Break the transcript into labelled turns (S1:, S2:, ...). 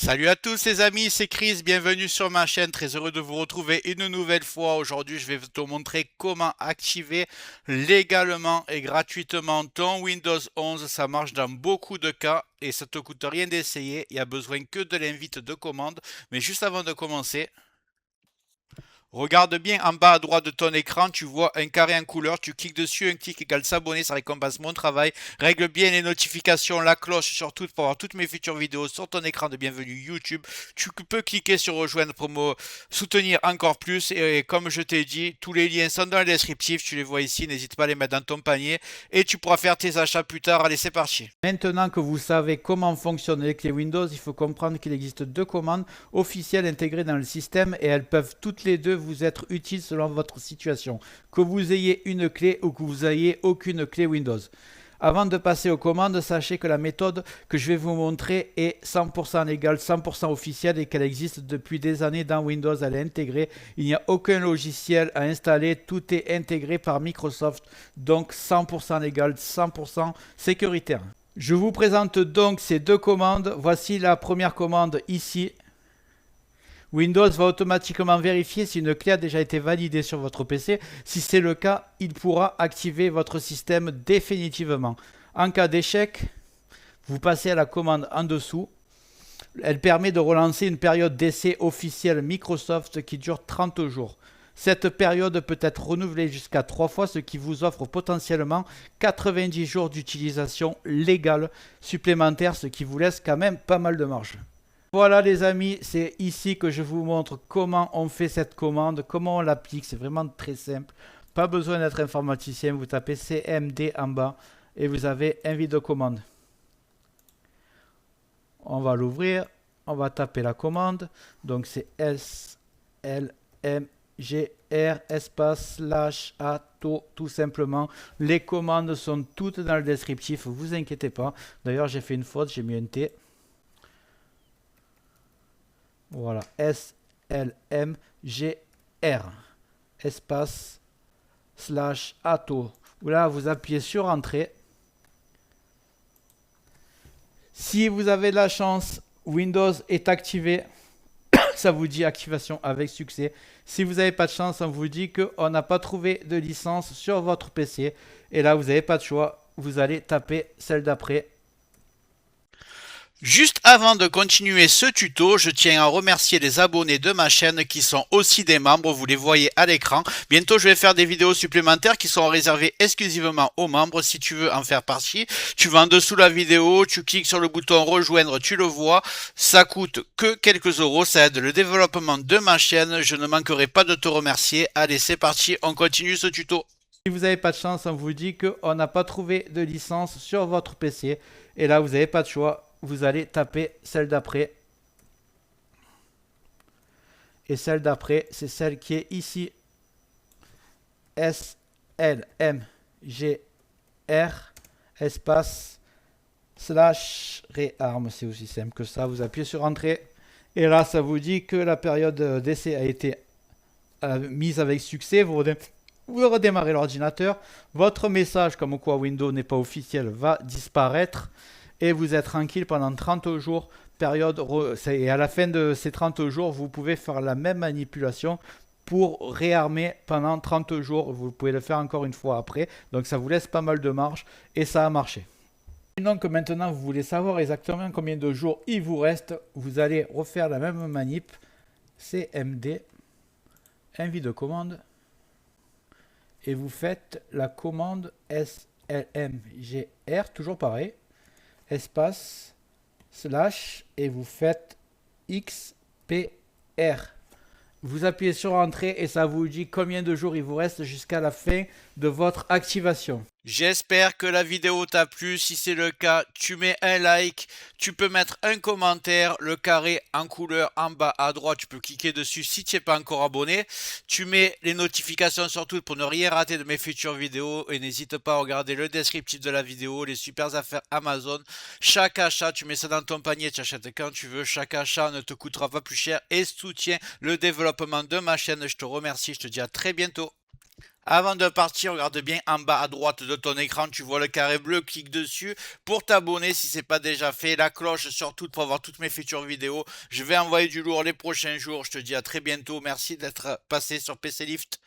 S1: Salut à tous les amis, c'est Chris, bienvenue sur ma chaîne, très heureux de vous retrouver une nouvelle fois. Aujourd'hui je vais te montrer comment activer légalement et gratuitement ton Windows 11. Ça marche dans beaucoup de cas et ça te coûte rien d'essayer, il n'y a besoin que de l'invite de commande. Mais juste avant de commencer, regarde bien en bas à droite de ton écran, tu vois un carré en couleur, tu cliques dessus, un clic égale s'abonner, ça récompense mon travail. Règle bien les notifications, la cloche surtout pour voir toutes mes futures vidéos sur ton écran de bienvenue YouTube. Tu peux cliquer sur rejoindre pour me soutenir encore plus et comme je t'ai dit, tous les liens sont dans le descriptif, tu les vois ici, n'hésite pas à les mettre dans ton panier et tu pourras faire tes achats plus tard. Allez, c'est parti. Maintenant que vous savez comment fonctionnent les clés Windows, il faut comprendre qu'il existe deux commandes officielles intégrées dans le système et elles peuvent toutes les deux vous être utiles selon votre situation, que vous ayez une clé ou que vous ayez aucune clé Windows. Avant de passer aux commandes, sachez que la méthode que je vais vous montrer est 100% légale, 100% officielle et qu'elle existe depuis des années dans Windows. Elle est intégrée, il n'y a aucun logiciel à installer, tout est intégré par Microsoft, donc 100% légal, 100% sécuritaire. Je vous présente donc ces deux commandes. Voici la première commande ici. Windows va automatiquement vérifier si une clé a déjà été validée sur votre PC. Si c'est le cas, il pourra activer votre système définitivement. En cas d'échec, vous passez à la commande en dessous. Elle permet de relancer une période d'essai officielle Microsoft qui dure 30 jours. Cette période peut être renouvelée jusqu'à 3 fois, ce qui vous offre potentiellement 90 jours d'utilisation légale supplémentaire, ce qui vous laisse quand même pas mal de marge. Voilà les amis, c'est ici que je vous montre comment on fait cette commande, comment on l'applique, c'est vraiment très simple. Pas besoin d'être informaticien, vous tapez CMD en bas et vous avez invite de commande. On va l'ouvrir, on va taper la commande, donc c'est SLMGR espace slash ATO tout simplement. Les commandes sont toutes dans le descriptif, vous inquiétez pas. D'ailleurs j'ai fait une faute, j'ai mis un T. Voilà, SLMGR espace slash ATO. Là, vous appuyez sur Entrée. Si vous avez de la chance, Windows est activé. Ça vous dit activation avec succès. Si vous n'avez pas de chance, on vous dit qu'on n'a pas trouvé de licence sur votre PC. Et là, vous n'avez pas de choix. Vous allez taper celle d'après. Juste avant de continuer ce tuto, je tiens à remercier les abonnés de ma chaîne qui sont aussi des membres, vous les voyez à l'écran. Bientôt je vais faire des vidéos supplémentaires qui sont réservées exclusivement aux membres. Si tu veux en faire partie, tu vas en dessous de la vidéo, tu cliques sur le bouton rejoindre, tu le vois. Ça coûte que quelques euros, ça aide le développement de ma chaîne. Je ne manquerai pas de te remercier. Allez, c'est parti, on continue ce tuto. Si vous n'avez pas de chance, on vous dit qu'on n'a pas trouvé de licence sur votre PC. Et là, vous n'avez pas de choix. Vous allez taper celle d'après. Et celle d'après, c'est celle qui est ici. SLMGR espace slash rearm. C'est aussi simple que ça. Vous appuyez sur Entrée. Et là, ça vous dit que la période d'essai a été mise avec succès. Vous redémarrez l'ordinateur. Votre message comme quoi Windows n'est pas officiel va disparaître. Et vous êtes tranquille pendant 30 jours, et à la fin de ces 30 jours, vous pouvez faire la même manipulation pour réarmer pendant 30 jours. Vous pouvez le faire encore une fois après, donc ça vous laisse pas mal de marge et ça a marché. Donc maintenant, vous voulez savoir exactement combien de jours il vous reste. Vous allez refaire la même manip, CMD, invite de commande, et vous faites la commande SLMGR, toujours pareil. Espace, slash, et vous faites XPR. Vous appuyez sur Entrée et ça vous dit combien de jours il vous reste jusqu'à la fin de votre activation. J'espère que la vidéo t'a plu. Si c'est le cas, tu mets un like, tu peux mettre un commentaire, le carré en couleur en bas à droite, tu peux cliquer dessus si tu n'es pas encore abonné. Tu mets les notifications surtout pour ne rien rater de mes futures vidéos et n'hésite pas à regarder le descriptif de la vidéo, les super affaires Amazon. Chaque achat, tu mets ça dans ton panier, tu achètes quand tu veux. Chaque achat ne te coûtera pas plus cher et soutient le développement de ma chaîne. Je te remercie, je te dis à très bientôt. Avant de partir, regarde bien en bas à droite de ton écran, tu vois le carré bleu, clique dessus pour t'abonner si c'est pas déjà fait, la cloche surtout pour avoir toutes mes futures vidéos. Je vais envoyer du lourd les prochains jours, je te dis à très bientôt, merci d'être passé sur PC Lift.